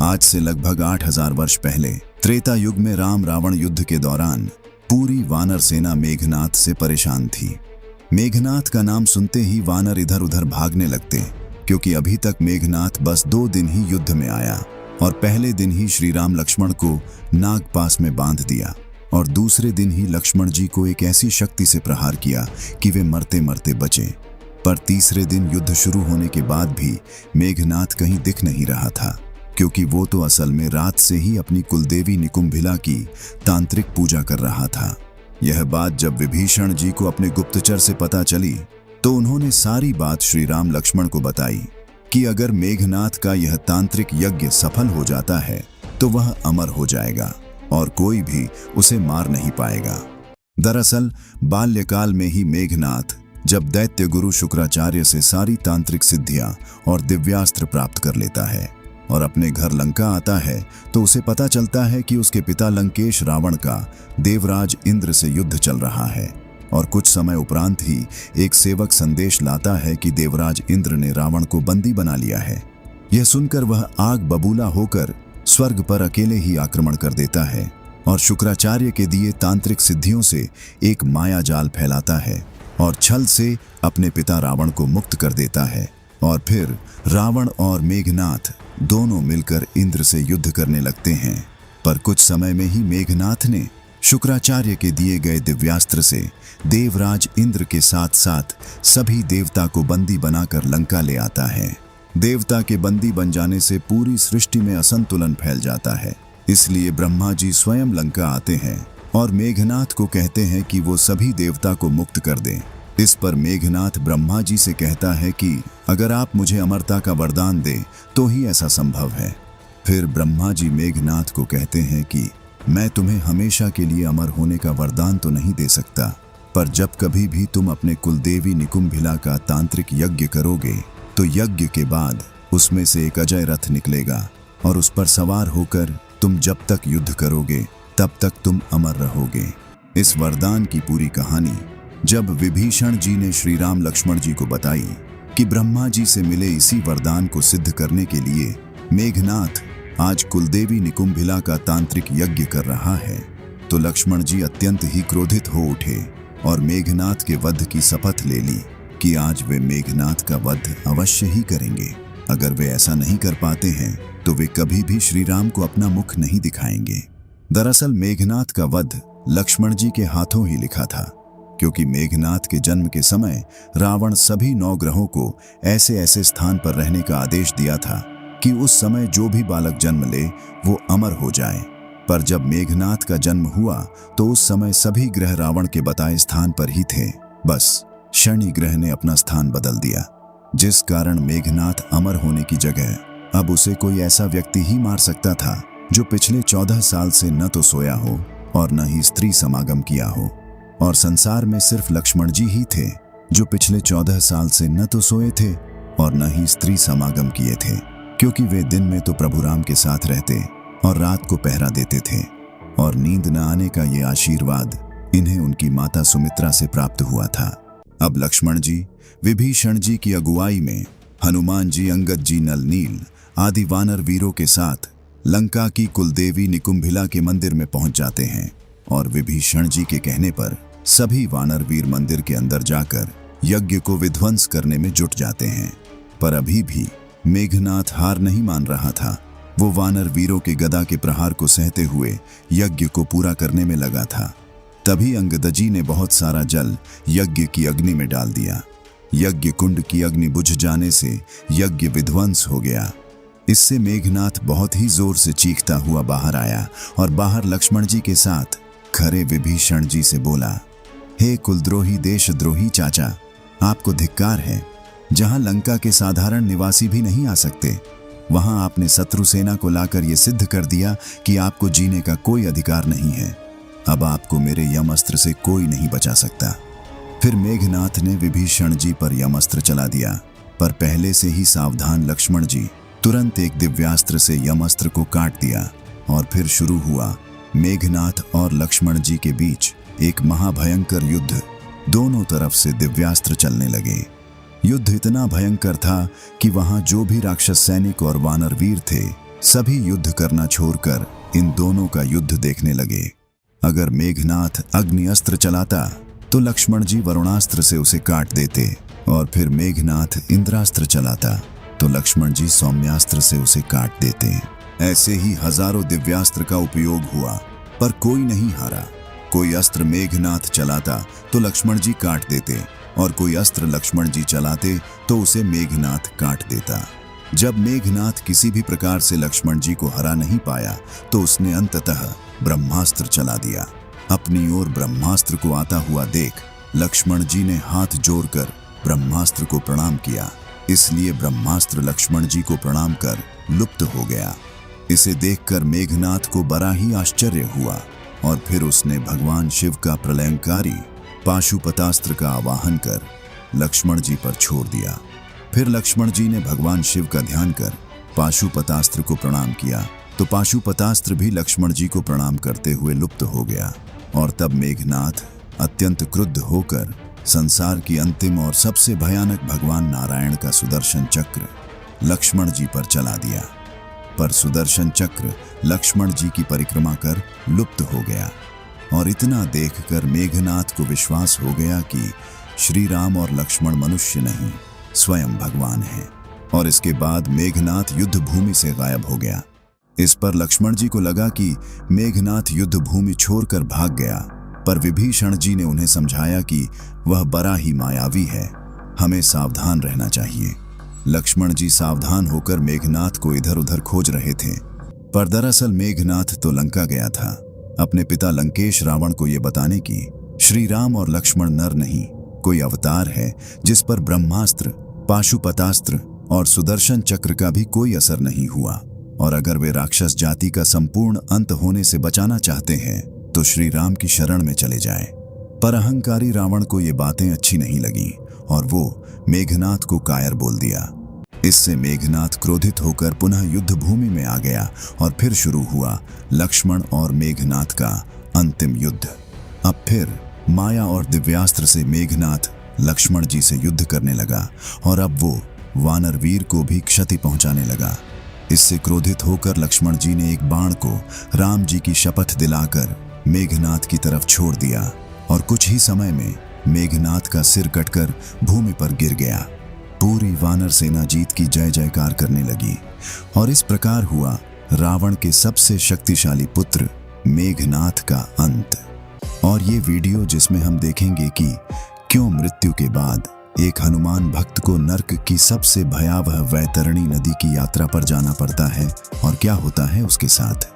आज से लगभग 8000 वर्ष पहले त्रेता युग में राम रावण युद्ध के दौरान पूरी वानर सेना मेघनाथ से परेशान थी। मेघनाथ का नाम सुनते ही वानर इधर उधर भागने लगते, क्योंकि अभी तक मेघनाथ बस 2 दिन ही युद्ध में आया और पहले दिन ही श्री राम लक्ष्मण को नागपास में बांध दिया और दूसरे दिन ही लक्ष्मण जी को एक ऐसी शक्ति से प्रहार किया कि वे मरते मरते बचे। पर तीसरे दिन युद्ध शुरू होने के बाद भी मेघनाथ कहीं दिख नहीं रहा था, क्योंकि वो तो असल में रात से ही अपनी कुलदेवी निकुंभिला की तांत्रिक पूजा कर रहा था। यह बात जब विभीषण जी को अपने गुप्तचर से पता चली तो उन्होंने सारी बात श्री राम लक्ष्मण को बताई कि अगर मेघनाथ का यह तांत्रिक यज्ञ सफल हो जाता है तो वह अमर हो जाएगा और कोई भी उसे मार नहीं पाएगा। दरअसल बाल्यकाल में ही मेघनाथ जब दैत्य गुरु शुक्राचार्य से सारी तांत्रिक सिद्धियां और दिव्यास्त्र प्राप्त कर लेता है और अपने घर लंका आता है तो उसे पता चलता है कि उसके पिता लंकेश रावण का देवराज इंद्र से युद्ध चल रहा है। और कुछ समय उपरांत ही एक सेवक संदेश लाता है कि देवराज इंद्र ने रावण को बंदी बना लिया है। यह सुनकर वह आग बबूला होकर स्वर्ग पर अकेले ही आक्रमण कर देता है और शुक्राचार्य के दिए तांत्रिक सिद्धियों से एक माया जाल फैलाता है और छल से अपने पिता रावण को मुक्त कर देता है। और फिर रावण और मेघनाथ दोनों मिलकर इंद्र से युद्ध करने लगते हैं। पर कुछ समय में ही मेघनाथ ने शुक्राचार्य के दिए गए दिव्यास्त्र से देवराज इंद्र के साथ साथ सभी देवता को बंदी बनाकर लंका ले आता है। देवता के बंदी बन जाने से पूरी सृष्टि में असंतुलन फैल जाता है, इसलिए ब्रह्मा जी स्वयं लंका आते हैं और मेघनाथ को कहते हैं कि वो सभी देवता को मुक्त कर दें। इस पर मेघनाथ ब्रह्मा जी से कहता है कि अगर आप मुझे अमरता का वरदान दें तो ही ऐसा संभव है। फिर ब्रह्मा जी मेघनाथ को कहते हैं कि मैं तुम्हें हमेशा के लिए अमर होने का वरदान तो नहीं दे सकता, पर जब कभी भी तुम अपने कुलदेवी निकुंभिला का तांत्रिक यज्ञ करोगे तो यज्ञ के बाद उसमें से एक अजय रथ निकलेगा और उस पर सवार होकर तुम जब तक युद्ध करोगे तब तक तुम अमर रहोगे। इस वरदान की पूरी कहानी जब विभीषण जी ने श्री राम लक्ष्मण जी को बताई कि ब्रह्मा जी से मिले इसी वरदान को सिद्ध करने के लिए मेघनाथ आज कुलदेवी निकुंभिला का तांत्रिक यज्ञ कर रहा है, तो लक्ष्मण जी अत्यंत ही क्रोधित हो उठे और मेघनाथ के वध की शपथ ले ली कि आज वे मेघनाथ का वध अवश्य ही करेंगे। अगर वे ऐसा नहीं कर पाते हैं तो वे कभी भी श्री राम को अपना मुख नहीं दिखाएंगे। दरअसल मेघनाथ का वध लक्ष्मण जी के हाथों ही लिखा था, क्योंकि मेघनाथ के जन्म के समय रावण सभी 9 ग्रहों को ऐसे ऐसे स्थान पर रहने का आदेश दिया था कि उस समय जो भी बालक जन्म ले वो अमर हो जाए। पर जब मेघनाथ का जन्म हुआ तो उस समय सभी ग्रह रावण के बताए स्थान पर ही थे, बस शनि ग्रह ने अपना स्थान बदल दिया, जिस कारण मेघनाथ अमर होने की जगह अब उसे कोई ऐसा व्यक्ति ही मार सकता था जो पिछले 14 साल से न तो सोया हो और न ही स्त्री समागम किया हो। और संसार में सिर्फ लक्ष्मण जी ही थे जो पिछले 14 साल से न तो सोए थे और न ही स्त्री समागम किए थे, क्योंकि वे दिन में तो प्रभु राम के साथ रहते और रात को पहरा देते थे और नींद न आने का ये आशीर्वाद इन्हें उनकी माता सुमित्रा से प्राप्त हुआ था। अब लक्ष्मण जी विभीषण जी की अगुवाई में हनुमान जी, अंगद जी, नल नील आदि वानर वीरों के साथ लंका की कुलदेवी निकुंभिला के मंदिर में पहुंच जाते हैं और विभीषण जी के कहने पर सभी वानर वीर मंदिर के अंदर जाकर यज्ञ को विध्वंस करने में जुट जाते हैं। पर अभी भी मेघनाथ हार नहीं मान रहा था। वो वानर वीरों के गदा के प्रहार को सहते हुए यज्ञ को पूरा करने में लगा था। तभी अंगदजी ने बहुत सारा जल यज्ञ की अग्नि में डाल दिया। यज्ञ कुंड की अग्नि बुझ जाने से यज्ञ विध्वंस हो गया। इससे मेघनाथ बहुत ही जोर से चीखता हुआ बाहर आया और बाहर लक्ष्मण जी के साथ खरे विभीषण जी से बोला, हे कुलद्रोही देशद्रोही चाचा, आपको धिक्कार है। जहां लंका के साधारण निवासी भी नहीं आ सकते, वहां आपने शत्रु सेना को लाकर यह सिद्ध कर दिया कि आपको जीने का कोई अधिकार नहीं है। अब आपको मेरे यमअस्त्र से कोई नहीं बचा सकता। फिर मेघनाथ ने विभीषण जी पर यमअस्त्र चला दिया, पर पहले से ही सावधान लक्ष्मण जी तुरंत एक दिव्यास्त्र से यमअस्त्र को काट दिया और फिर शुरू हुआ मेघनाथ और लक्ष्मण जी के बीच एक महाभयंकर युद्ध। दोनों तरफ से दिव्यास्त्र चलने लगे। युद्ध इतना भयंकर था कि वहां जो भी राक्षस सैनिक और वानर वीर थे सभी युद्ध करना छोड़कर इन दोनों का युद्ध देखने लगे। अगर मेघनाथ अग्नि अस्त्र चलाता तो लक्ष्मण जी वरुणास्त्र से उसे काट देते, और फिर मेघनाथ इंद्रास्त्र चलाता तो लक्ष्मण जी सौम्यास्त्र से उसे काट देते। ऐसे ही हजारों दिव्यास्त्र का उपयोग हुआ, पर कोई नहीं हारा। कोई अस्त्र मेघनाथ चलाता तो लक्ष्मण जी काट देते, और कोई अस्त्र लक्ष्मण जी चलाते तो उसे मेघनाथ काट देता। जब मेघनाथ किसी भी प्रकार से लक्ष्मण जी को हरा नहीं पाया तो उसने अंततः ब्रह्मास्त्र चला दिया। अपनी ओर ब्रह्मास्त्र को आता हुआ देख लक्ष्मण जी ने हाथ जोड़कर ब्रह्मास्त्र को प्रणाम किया, इसलिए ब्रह्मास्त्र लक्ष्मण जी को प्रणाम कर लुप्त हो गया। इसे देखकर मेघनाथ को बड़ा ही आश्चर्य हुआ, और फिर उसने भगवान शिव का प्रलयंकारी पाशुपतास्त्र का आवाहन कर लक्ष्मण जी पर छोड़ दिया। फिर लक्ष्मण जी ने भगवान शिव का ध्यान कर पाशुपतास्त्र को प्रणाम किया, तो पाशुपतास्त्र भी लक्ष्मण जी को प्रणाम करते हुए लुप्त हो गया। और तब मेघनाथ अत्यंत क्रुद्ध होकर संसार की अंतिम और सबसे भयानक भगवान नारायण का सुदर्शन चक्र लक्ष्मण जी पर चला दिया। पर सुदर्शन चक्र लक्ष्मण जी की परिक्रमा कर लुप्त हो गया, और इतना देखकर मेघनाथ को विश्वास हो गया कि श्री राम और लक्ष्मण मनुष्य नहीं, स्वयं भगवान हैं। और इसके बाद मेघनाथ युद्ध भूमि से गायब हो गया। इस पर लक्ष्मण जी को लगा कि मेघनाथ युद्ध भूमि छोड़कर भाग गया, पर विभीषण जी ने उन्हें समझाया कि वह बड़ा ही मायावी है, हमें सावधान रहना चाहिए। लक्ष्मण जी सावधान होकर मेघनाथ को इधर उधर खोज रहे थे, पर दरअसल मेघनाथ तो लंका गया था अपने पिता लंकेश रावण को ये बताने की श्री राम और लक्ष्मण नर नहीं, कोई अवतार है जिस पर ब्रह्मास्त्र, पाशुपतास्त्र और सुदर्शन चक्र का भी कोई असर नहीं हुआ, और अगर वे राक्षस जाति का संपूर्ण अंत होने से बचाना चाहते हैं तो श्री राम की शरण में चले जाएं। पर अहंकारी रावण को ये बातें अच्छी नहीं लगी, और वो मेघनाथ को कायर बोल दिया। इससे मेघनाथ क्रोधित होकर पुनः युद्ध भूमि में आ गया, और फिर शुरू हुआ लक्ष्मण और मेघनाथ का अंतिम युद्ध। अब फिर माया और दिव्यास्त्र से मेघनाथ लक्ष्मण जी से युद्ध करने लगा, और अब वो वानर वीर को भी क्षति पहुंचाने लगा। इससे क्रोधित होकर लक्ष्मण जी ने एक बाण को राम जी की शपथ दिलाकर मेघनाथ की तरफ छोड़ दिया, और कुछ ही समय में मेघनाथ का सिर कटकर भूमि पर गिर गया। पूरी वानर सेना जीत की जय जयकार करने लगी, और इस प्रकार हुआ रावण के सबसे शक्तिशाली पुत्र मेघनाथ का अंत। और ये वीडियो जिसमें हम देखेंगे कि क्यों मृत्यु के बाद एक हनुमान भक्त को नर्क की सबसे भयावह वैतरणी नदी की यात्रा पर जाना पड़ता है, और क्या होता है उसके साथ।